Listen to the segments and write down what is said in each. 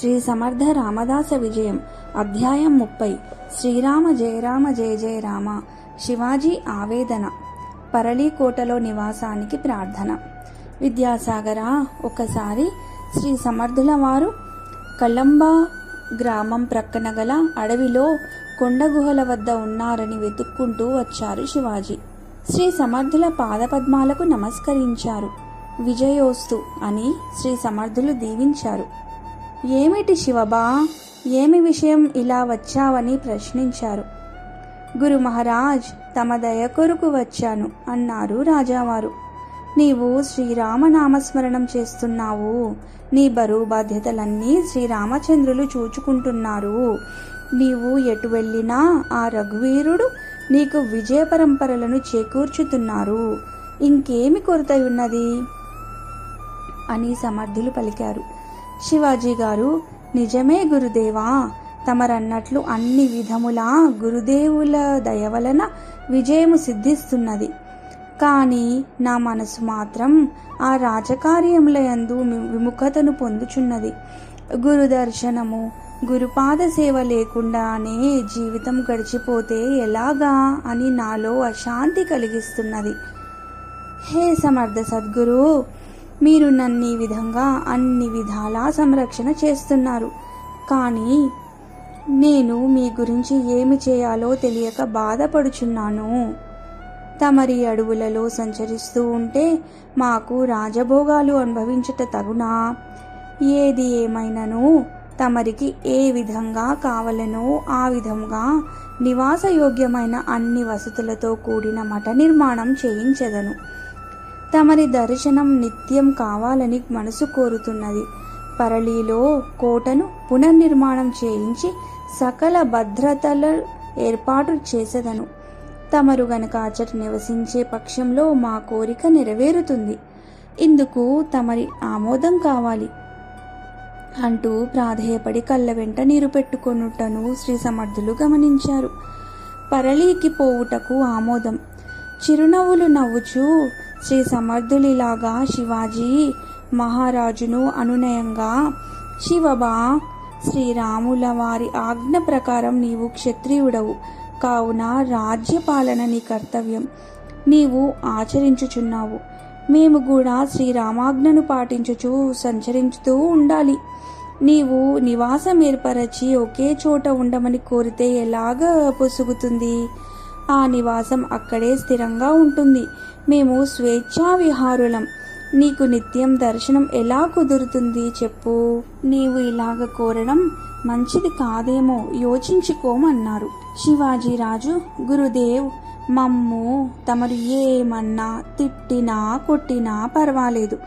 శ్రీ సమర్థ రామదాస విజయం అధ్యాయం 30 శ్రీరామ జయ రామ జయ జయ రామ. శివాజీ ఆవేదన. పరళీకోటలో నివాసానికి ప్రార్థన. విద్యాసాగర, ఒకసారి శ్రీ సమర్థుల వారు కళంబ గ్రామం ప్రక్కన గల అడవిలో కొండగుహల వద్ద ఉన్నారని వెతుక్కుంటూ వచ్చారు శివాజీ. శ్రీ సమర్థుల పాదపద్మాలకు నమస్కరించారు. విజయోస్తు అని శ్రీ సమర్థులు దీవించారు. ఏమిటి శివబా, ఏమి విషయం ఇలా వచ్చావని ప్రశ్నించారు. గురు మహారాజ్, తమ దయ కొరకు వచ్చాను అన్నారు రాజావారు. నీవు శ్రీరామనామస్మరణం చేస్తున్నావు. నీ బరువు బాధ్యతలన్నీ శ్రీరామచంద్రులు చూచుకుంటున్నారు. నీవు ఎటు వెళ్ళినా ఆ రఘువీరుడు నీకు విజయ పరంపరలను చేకూర్చుతున్నారు. ఇంకేమి కొరతయున్నది అని సమర్థులు పలికారు. శివాజీ గారు, నిజమే గురుదేవా, తమరన్నట్లు అన్ని విధములా గురుదేవుల దయ వలన విజయము సిద్ధిస్తున్నది. కానీ నా మనసు మాత్రం ఆ రాజకార్యముల యందు విముఖతను పొందుచున్నది. గురు దర్శనము, గురుపాద సేవ లేకుండానే జీవితం గడిచిపోతే ఎలాగా అని నాలో అశాంతి కలిగిస్తున్నది. హే సమర్థ సద్గురు, మీరు నన్ను ఈ విధంగా అన్ని విధాలా సంరక్షణ చేస్తున్నారు. కానీ నేను మీ గురించి ఏమి చేయాలో తెలియక బాధపడుచున్నాను. తమరి అడవులలో సంచరిస్తూ ఉంటే మాకు రాజభోగాలు అనుభవించుట తగునా? ఏది ఏమైనను తమరికి ఏ విధంగా కావలనో ఆ విధంగా నివాసయోగ్యమైన అన్ని వసతులతో కూడిన మఠ నిర్మాణం చేయించెదను. తమరి దర్శనం నిత్యం కావాలని మనసు కోరుతున్నది. పరళీలో కోటను పునర్నిర్మాణం చేయించి సకల భద్రతల ఏర్పాటు చేసేదను. తమరు గనక అచట నివసించే పక్షంలో మా కోరిక నెరవేరుతుంది. ఇందుకు తమరి ఆమోదం కావాలి అంటూ ప్రాధేయపడి కళ్ళ వెంట నీరు పెట్టుకొనుటను శ్రీ సమర్థులు గమనించారు. పరళీకి పోవుటకు ఆమోదం. చిరునవ్వులు నవ్వుచూ శ్రీ సమర్థులిలాగా శివాజీ మహారాజును అనునయంగా, శివబా, శ్రీరాముల వారి ఆజ్ఞ ప్రకారం నీవు క్షత్రియుడవు కావున రాజ్యపాలన నీ కర్తవ్యం. నీవు ఆచరించుచున్నావు. మేము కూడా శ్రీరామాజ్ఞను పాటించుచూ సంచరించుతూ ఉండాలి. నీవు నివాసం ఏర్పరచి ఒకే చోట ఉండమని కోరితే ఎలాగ పొసుగుతుంది? ఆ నివాసం అక్కడే స్థిరంగా ఉంటుంది. మేము స్వేచ్ఛా విహారులం. నీకు నిత్యం దర్శనం ఎలా కుదురుతుంది చెప్పు? నీవు ఇలాగ కోరడం మంచిది కాదేమో, యోచించుకోమన్నారు. శివాజీరాజు, గురుదేవ్, మమ్ము తమరు ఏమన్నా తిట్టినా కొట్టినా పర్వాలేదు.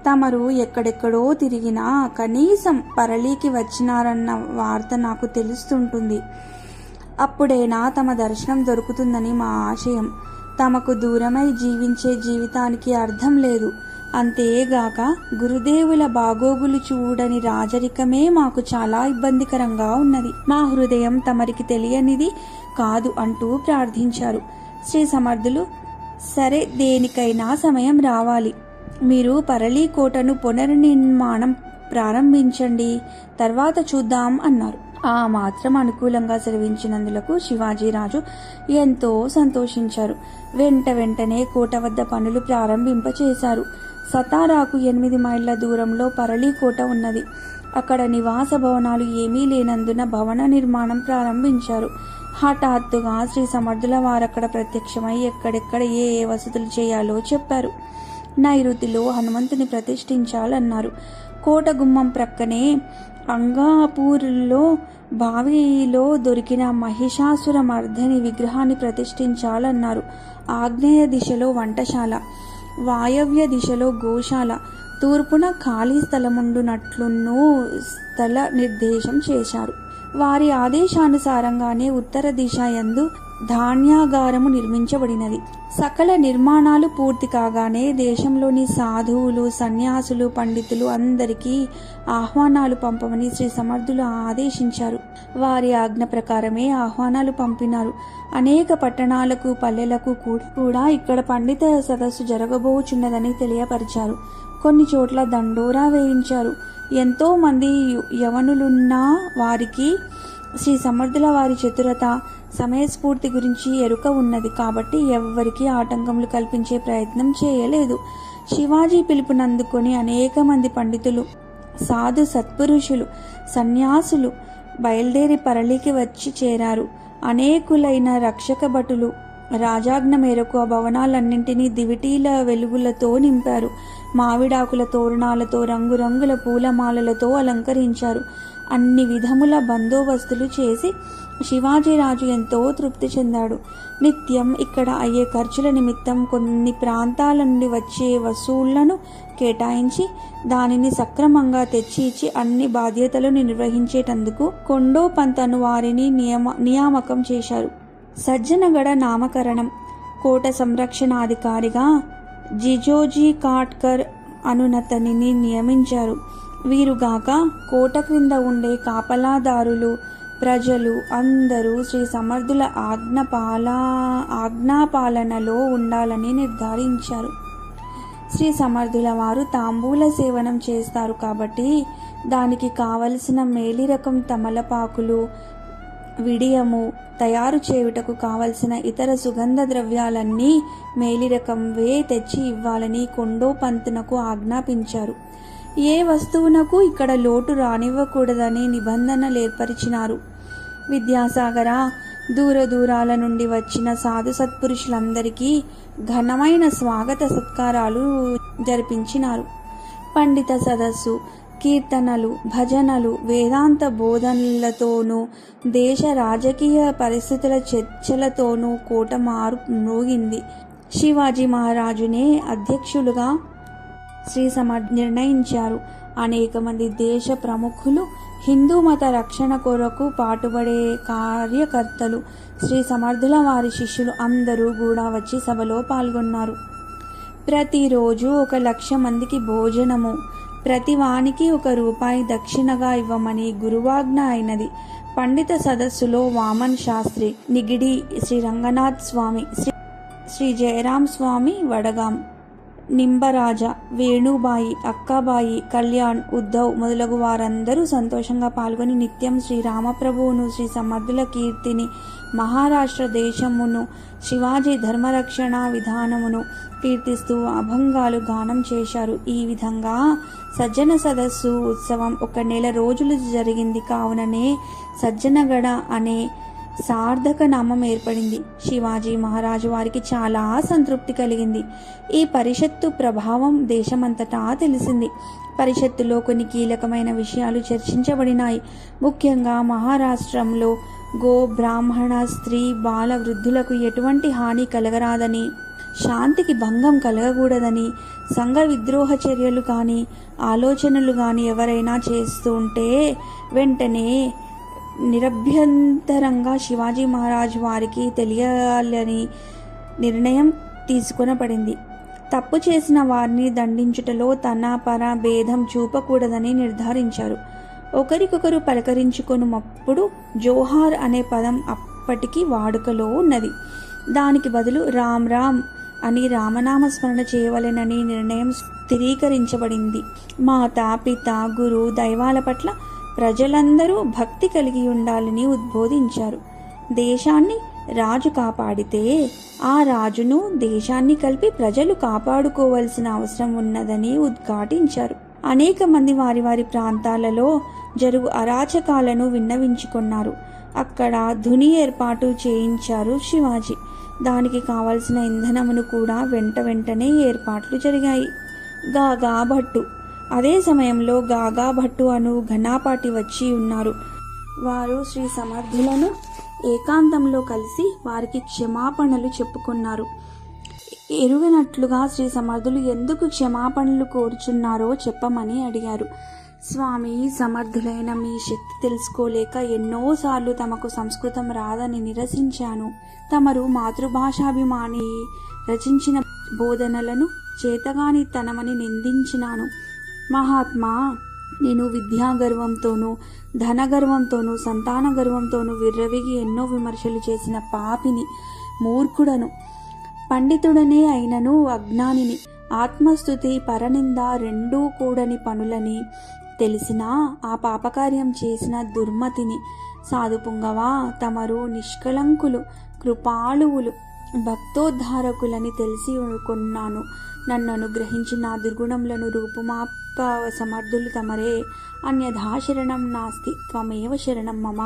తమరు ఎక్కడెక్కడో తిరిగినా కనీసం పరళీకి వచ్చినారన్న వార్త నాకు తెలుస్తుంటుంది. అప్పుడైనా తమ దర్శనం దొరుకుతుందని మా ఆశయం. తమకు దూరమై జీవించే జీవితానికి అర్థం లేదు. అంతేగాక గురుదేవుల బాగోగులు చూడని రాజరికమే మాకు చాలా ఇబ్బందికరంగా ఉన్నది. మా హృదయం తమరికి తెలియనిది కాదు అంటూ ప్రార్థించారు. శ్రీ సమర్థులు, సరే, దేనికైనా సమయం రావాలి. మీరు పరళీ కోటను పునర్నిర్మాణం ప్రారంభించండి, తర్వాత చూద్దాం అన్నారు. ఆ మాత్రం అనుకూలంగా సెలవించినందులకు శివాజీరాజు ఎంతో సంతోషించారు. వెంటనే కోట వద్ద పనులు ప్రారంభింపచేశారు. సతారాకు 8 మైళ్ళ దూరంలో పరళీ కోట ఉన్నది. అక్కడ నివాస భవనాలు ఏమీ లేనందున భవన నిర్మాణం ప్రారంభించారు. హఠాత్తుగా శ్రీ సమర్థుల వారక్కడ ప్రత్యక్షమై ఎక్కడెక్కడ ఏ వసతులు చేయాలో చెప్పారు. నైరుతిలో హనుమంతుని ప్రతిష్ఠించాలన్నారు. కోట గుమ్మం ప్రక్కనే అంగాపూర్లో బావిలో దొరికిన మహిషాసుర మర్దని విగ్రహాన్ని ప్రతిష్ఠించాలన్నారు. ఆగ్నేయ దిశలో వంటశాల, వాయవ్య దిశలో గోశాల, తూర్పున ఖాళీ స్థలముండునట్లున్నూ స్థల నిర్దేశం చేశారు. వారి ఆదేశానుసారంగానే ఉత్తర దిశ యందు ధాన్యాగారము నిర్మించబడినది. సకల నిర్మాణాలు పూర్తి కాగానే దేశంలోని సాధువులు, సన్యాసులు, పండితులు అందరికీ ఆహ్వానాలు పంపమని శ్రీ సమర్థులు ఆదేశించారు. వారి ఆజ్ఞ ప్రకారమే ఆహ్వానాలు పంపినారు. అనేక పట్టణాలకు, పల్లెలకు కూడా ఇక్కడ పండిత సదస్సు జరగబోచున్నదని తెలియపరిచారు. కొన్ని చోట్ల దండోరా వేయించారు. ఎంతో మంది యవనులున్న వారికి శ్రీ సమర్థుల వారి చతురత, సమయస్ఫూర్తి గురించి ఎరుక ఉన్నది కాబట్టి ఎవ్వరికీ ఆటంకములు కల్పించే ప్రయత్నం చేయలేదు. శివాజీ పిలుపునందుకొని అనేక మంది పండితులు, సాధు సత్పురుషులు, సన్యాసులు బయలుదేరి పరళికి వచ్చి చేరారు. అనేకులైన రక్షక భటులు రాజాజ్ఞ మేరకు ఆ భవనాలన్నింటినీ దివిటీల వెలుగులతో నింపారు. మామిడాకుల తోరణాలతో, రంగురంగుల పూలమాలలతో అలంకరించారు. అన్ని విధముల బందోబస్తులు చేసి శివాజీరాజు ఎంతో తృప్తి చెందాడు. నిత్యం ఇక్కడ అయ్యే ఖర్చుల నిమిత్తం కొన్ని ప్రాంతాల నుండి వచ్చే వసూళ్లను కేటాయించి దానిని సక్రమంగా తెచ్చి ఇచ్చి అన్ని బాధ్యతలను నిర్వహించేటందుకు కొండో పంతను వారిని నియామకం చేశారు. సజ్జనగడ నామకరణం. కోట సంరక్షణాధికారిగా జిజోజీ కాట్కర్ అనునతనిని నియమించారు. వీరుగాక కోట క్రింద ఉండే కాపలాదారులు, ప్రజలు అందరూ శ్రీ సమర్థుల ఆజ్ఞాపాలనలో ఉండాలని నిర్ధారించారు. శ్రీ సమర్థుల వారు తాంబూల సేవనం చేస్తారు కాబట్టి దానికి కావలసిన మేలిరకం తమలపాకులు, విడియము తయారు చేయుటకు కావలసిన ఇతర సుగంధ ద్రవ్యాలన్నీ మేలిరకంవే తెచ్చి ఇవ్వాలని కొండో పంతునకు ఆజ్ఞాపించారు. ఏ వస్తువునకు ఇక్కడ లోటు రానివ్వకూడదని నిబంధనలు ఏర్పరిచినారు. విద్యాసాగర, దూరాల నుండి వచ్చిన సాధు సత్పురుషులందరికీ ఘనమైన స్వాగత సత్కారాలు జరిపించినారు. పండిత సదస్సు, కీర్తనలు, భజనలు, వేదాంత బోధనలతోనూ దేశ రాజకీయ పరిస్థితుల చర్చలతోనూ కోట మ్రోగింది. శివాజీ మహారాజునే అధ్యక్షులుగా శ్రీ సమర్థ్ నిర్ణయించారు. అనేక మంది దేశ ప్రముఖులు, హిందూ మత రక్షణ కొరకు పాటుపడే కార్యకర్తలు, శ్రీ సమర్థుల వారి శిష్యులు అందరూ కూడా వచ్చి సభలో పాల్గొన్నారు. ప్రతిరోజు 1,00,000 మందికి భోజనము, ప్రతి వానికి ₹1 దక్షిణగా ఇవ్వమని గురువాజ్ఞ అయినది. పండిత సదస్సులో వామన్ శాస్త్రి, నిగిడి శ్రీ రంగనాథ్ స్వామి, శ్రీ జయరాం స్వామి వడగాం, నింబరాజ, వేణుబాయి, అక్కాబాయి, కళ్యాణ్, ఉద్ధవ్ మొదలగు వారందరూ సంతోషంగా పాల్గొని నిత్యం శ్రీ రామప్రభువును, శ్రీ సమర్థుల కీర్తిని, మహారాష్ట్ర దేశమును, శివాజీ ధర్మరక్షణ విధానమును కీర్తిస్తూ అభంగాలు గానం చేశారు. ఈ విధంగా సజ్జన సదస్సు ఉత్సవం 1 నెల రోజులు జరిగింది. కావుననే సజ్జనగడ అనే సార్థక నామం ఏర్పడింది. శివాజీ మహారాజు వారికి చాలా సంతృప్తి కలిగింది. ఈ పరిషత్తు ప్రభావం దేశమంతటా తెలిసింది. పరిషత్తులో కొన్ని కీలకమైన విషయాలు చర్చించబడినాయి. ముఖ్యంగా మహారాష్ట్రంలో గో, బ్రాహ్మణ, స్త్రీ, బాల, వృద్ధులకు ఎటువంటి హాని కలగరాదని, శాంతికి భంగం కలగకూడదని, సంఘ విద్రోహ చర్యలు కానీ ఆలోచనలు కానీ ఎవరైనా చేస్తుంటే వెంటనే నిరభ్యంతరంగా శివాజీ మహారాజు వారికి తెలియాలని నిర్ణయం తీసుకొనబడింది. తప్పు చేసిన వారిని దండించుటలో తన పర భేదం చూపకూడదని నిర్ధారించారు. ఒకరికొకరు పలకరించుకొనుమప్పుడు జోహార్ అనే పదం అప్పటికి వాడుకలో ఉన్నది. దానికి బదులు రామ్ రామ్ అని రామనామస్మరణ చేయవలెనని నిర్ణయం స్థిరీకరించబడింది. మాత, పిత, గురు, దైవాల పట్ల ప్రజలందరూ భక్తి కలిగి ఉండాలని ఉద్బోధించారు. దేశాన్ని రాజు కాపాడితే ఆ రాజును, దేశాన్ని కలిపి ప్రజలు కాపాడుకోవలసిన అవసరం ఉన్నదని ఉద్ఘాటించారు. అనేక మంది వారి వారి ప్రాంతాలలో జరుగు అరాచకాలను విన్నవించుకున్నారు. అక్కడ ధుని ఏర్పాటు చేయించారు శివాజీ. దానికి కావలసిన ఇంధనమును కూడా వెంటనే ఏర్పాట్లు జరిగాయి. గాగా భట్టు. అదే సమయంలో గాగా భట్టు అను ఘనాపాటి వచ్చి ఉన్నారు. వారు శ్రీ సమర్థులను ఏకాంతంలో కలిసి వారికి క్షమాపణలు చెప్పుకున్నారు. ఎరుగనట్లుగా శ్రీ సమర్థులు ఎందుకు క్షమాపణలు కోరుచున్నారో చెప్పమని అడిగారు. స్వామి, సమర్థులైన మీ శక్తి తెలుసుకోలేక ఎన్నోసార్లు తమకు సంస్కృతం రాదని నిరసించాను. తమరు మాతృభాషాభిమాని రచించిన బోధనలను చేతగాని తనమని నిందించినాను. మహాత్మా, నేను విద్యాగర్వంతోనూ, ధనగర్వంతోనూ, సంతాన గర్వంతోనూ విర్రవిగి ఎన్నో విమర్శలు చేసిన పాపిని, మూర్ఖుడను. పండితుడనే అయినను అజ్ఞానిని. ఆత్మస్థుతి పరనింద రెండూ కూడని పనులని తెలిసినా ఆ పాపకార్యం చేసిన దుర్మతిని సాధుపుంగవా తమరు నిష్కలంకులు కృపాళువులు భక్తోద్ధారకులని తెలిసి కొన్నాను. నన్ను అనుగ్రహించి నా దుర్గుణములను రూపుమాప సమర్థులు తమరే. అన్యథా శరణం నాస్తి త్వమేవ శరణం మమ.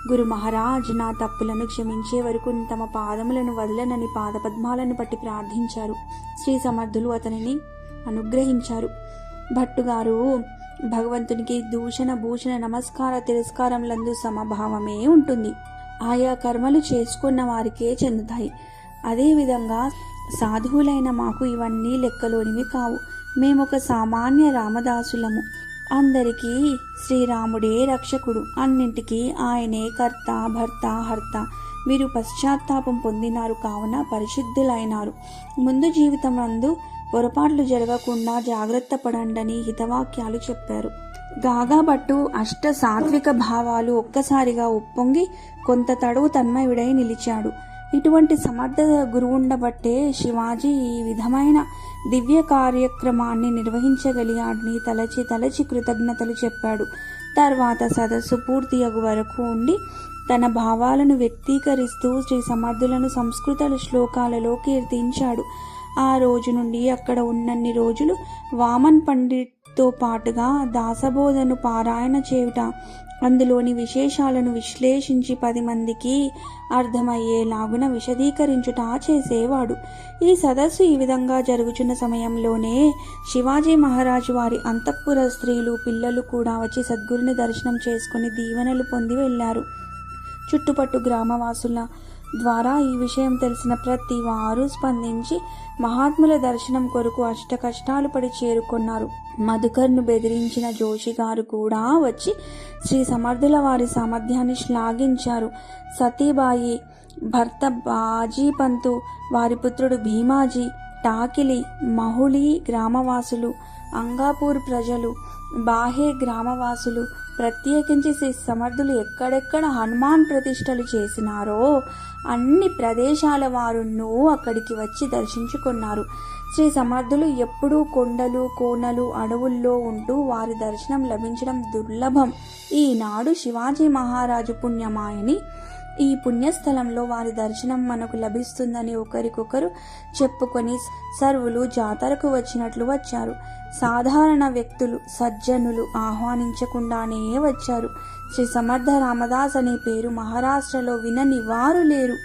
గురు మహారాజ్ నా తప్పులను క్షమించే వరకు తమ పాదములను వదలనని పాదపద్మాలను పట్టి ప్రార్థించారు. శ్రీ సమర్థులు అతనిని అనుగ్రహించారు. భట్టుగారు, భగవంతునికి దూషణ భూషణ నమస్కార తిరస్కారములందు సమభావమే ఉంటుంది. ఆయా కర్మలు చేసుకున్న వారికే చెందుతాయి. అదేవిధంగా సాధువులైన మాకు ఇవన్నీ లెక్కలోనివి కావు. మేమొక సామాన్య రామదాసులము. అందరికీ శ్రీరాముడే రక్షకుడు, అన్నింటికీ ఆయనే కర్త భర్త హర్త. మీరు పశ్చాత్తాపం పొందినారు కావున పరిశుద్ధులైనారు. ముందు జీవితం నందు పొరపాట్లు జరగకుండా జాగ్రత్త పడండని హితవాక్యాలు చెప్పారు. గాగాభట్టు అష్ట సాత్విక భావాలు ఒక్కసారిగా ఉప్పొంగి కొంత తడువు తన్మయుడై నిలిచాడు. ఇటువంటి సమర్థ గురువుండబట్టే శివాజీ ఈ విధమైన దివ్య కార్యక్రమాన్ని నిర్వహించగలిగాడని తలచి కృతజ్ఞతలు చెప్పాడు. తర్వాత సదస్సు పూర్తి అగు వరకు ఉండి తన భావాలను వ్యక్తీకరిస్తూ శ్రీ సమర్థులను సంస్కృత శ్లోకాలలో కీర్తించాడు. ఆ రోజు నుండి అక్కడ ఉన్నన్ని రోజులు వామన్ పండిట్తో పాటుగా దాసబోధను పారాయణ చేయుట, అందులోని విశేషాలను విశ్లేషించి 10 మందికి అర్థమయ్యేలాగున విశదీకరించుట చేసేవాడు. ఈ సదస్సు ఈ విధంగా జరుగుచున్న సమయంలోనే శివాజీ మహారాజు వారి అంతఃపుర స్త్రీలు పిల్లలు కూడా వచ్చి సద్గురుని దర్శనం చేసుకుని దీవెనలు పొంది వెళ్ళారు. చుట్టుపట్టు గ్రామవాసుల ద్వారా ఈ విషయం తెలిసిన ప్రతి వారు స్పందించి మహాత్ముల దర్శనం కొరకు అష్ట కష్టాలు పడి చేరుకున్నారు. మధుకర్ను బెదిరించిన జోషి గారు కూడా వచ్చి శ్రీ సమర్థుల వారి సామర్థ్యాన్ని శ్లాఘించారు. సతీబాయి భర్త బాజీపంతు, వారి పుత్రుడు భీమాజీ, టాకిలి, మహుళి గ్రామవాసులు, అంగాపూర్ ప్రజలు, బాహే గ్రామవాసులు, ప్రత్యేకించి శ్రీ సమర్థులు ఎక్కడెక్కడ హనుమాన్ ప్రతిష్టలు చేసినారో అన్ని ప్రదేశాల వారును అక్కడికి వచ్చి దర్శించుకున్నారు. శ్రీ సమర్థులు ఎప్పుడూ కొండలు కోనలు అడవుల్లో ఉంటూ వారి దర్శనం లభించడం దుర్లభం. ఈనాడు శివాజీ మహారాజు పుణ్యమాయని ఈ పుణ్యస్థలంలో వారి దర్శనం మనకు లభిస్తుందని ఒకరికొకరు చెప్పుకొని సర్వులు జాతరకు వచ్చినట్లు వచ్చారు. సాధారణ వ్యక్తులు సజ్జనులు ఆహ్వానించకుండానే వచ్చారు. శ్రీ సమర్థ రామదాస్ అనే పేరు మహారాష్ట్రలో వినని వారు లేరు.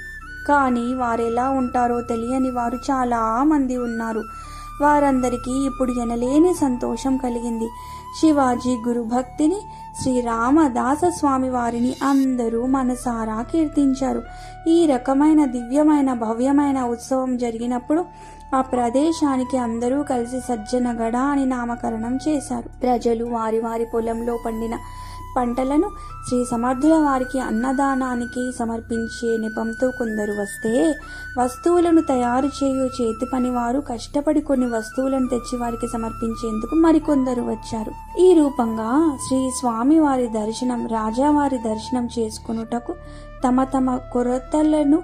కానీ వారెలా ఉంటారో తెలియని వారు చాలా మంది ఉన్నారు. వారందరికీ ఇప్పుడు ఎనలేని సంతోషం కలిగింది. శివాజీ గురుభక్తిని, శ్రీరామదాస స్వామి వారిని అందరూ మనసారా కీర్తించారు. ఈ రకమైన దివ్యమైన భవ్యమైన ఉత్సవం జరిగినప్పుడు ఆ ప్రదేశానికి అందరూ కలిసి సజ్జనగడ అని నామకరణం చేశారు. ప్రజలు వారి వారి పొలంలో పండిన పంటలను శ్రీ సమర్థుల వారికి అన్నదానానికి సమర్పించే నెపంతో కొందరు వస్తే, వస్తువులను తయారు చేయు చేతి పనివారు కష్టపడి కొన్ని వస్తువులను తెచ్చి వారికి సమర్పించేందుకు మరికొందరు వచ్చారు. ఈ రూపంగా శ్రీ స్వామి వారి దర్శనం, రాజావారి దర్శనం చేసుకొనుటకు తమ తమ కొరతలను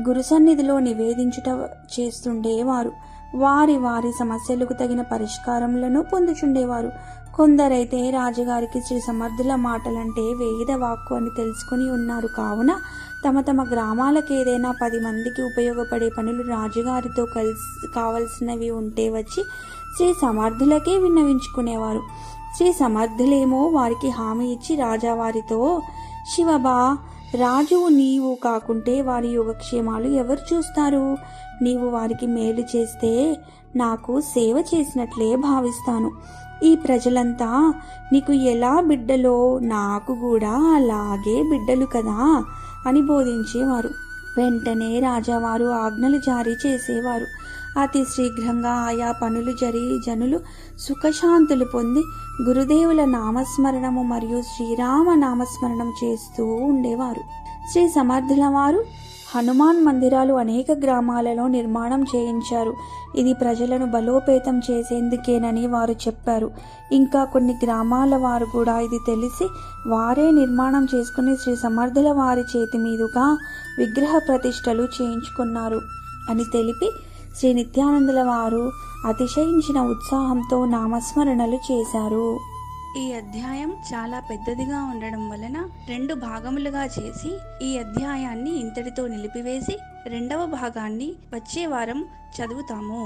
గురు సన్నిధిలో నివేదించుట చేస్తుండేవారు. వారి వారి సమస్యలకు తగిన పరిష్కారములను పొందుచుండేవారు. కొందరైతే రాజుగారికి శ్రీ సమర్థుల మాటలంటే వేద వాక్కు అని తెలుసుకుని ఉన్నారు కావున తమ తమ గ్రామాలకు ఏదైనా 10 మందికి ఉపయోగపడే పనులు రాజుగారితో కావలసినవి ఉంటే వచ్చి శ్రీ సమర్థులకే విన్నవించుకునేవారు. శ్రీ సమర్థులేమో వారికి హామీ ఇచ్చి రాజావారితో, శివబా, రాజువు నీవు కాకుంటే వారి యోగక్షేమాలు ఎవరు చూస్తారు? నీవు వారికి మేలు చేస్తే నాకు సేవ చేసినట్లే భావిస్తాను. ఈ ప్రజలంతా నీకు ఎలా బిడ్డలో నాకు కూడా అలాగే బిడ్డలు కదా అని బోధించేవారు. వెంటనే రాజావారు ఆజ్ఞలు జారీ చేసేవారు. అతి శీఘ్రంగా ఆయా పనులు జరిగి జనులు సుఖశాంతులు పొంది గురుదేవుల నామస్మరణము మరియు శ్రీరామ నామస్మరణం చేస్తూ ఉండేవారు. శ్రీ సమర్థుల వారు హనుమాన్ మందిరాలు అనేక గ్రామాలలో నిర్మాణం చేయించారు. ఇది ప్రజలను బలోపేతం చేసేందుకేనని వారు చెప్పారు. ఇంకా కొన్ని గ్రామాల వారు కూడా ఇది తెలిసి వారే నిర్మాణం చేసుకుని శ్రీ సమర్థుల వారి చేతి మీదుగా విగ్రహ ప్రతిష్టలు చేయించుకున్నారు అని తెలిపి శ్రీ నిత్యానందుల వారు అతిశయించిన ఉత్సాహంతో నామస్మరణలు చేశారు. ఈ అధ్యాయం చాలా పెద్దదిగా ఉండడం వలన 2 భాగములుగా చేసి ఈ అధ్యాయాన్ని ఇంతటితో నిలిపివేసి 2వ భాగాన్ని వచ్చే వారం చదువుతాము.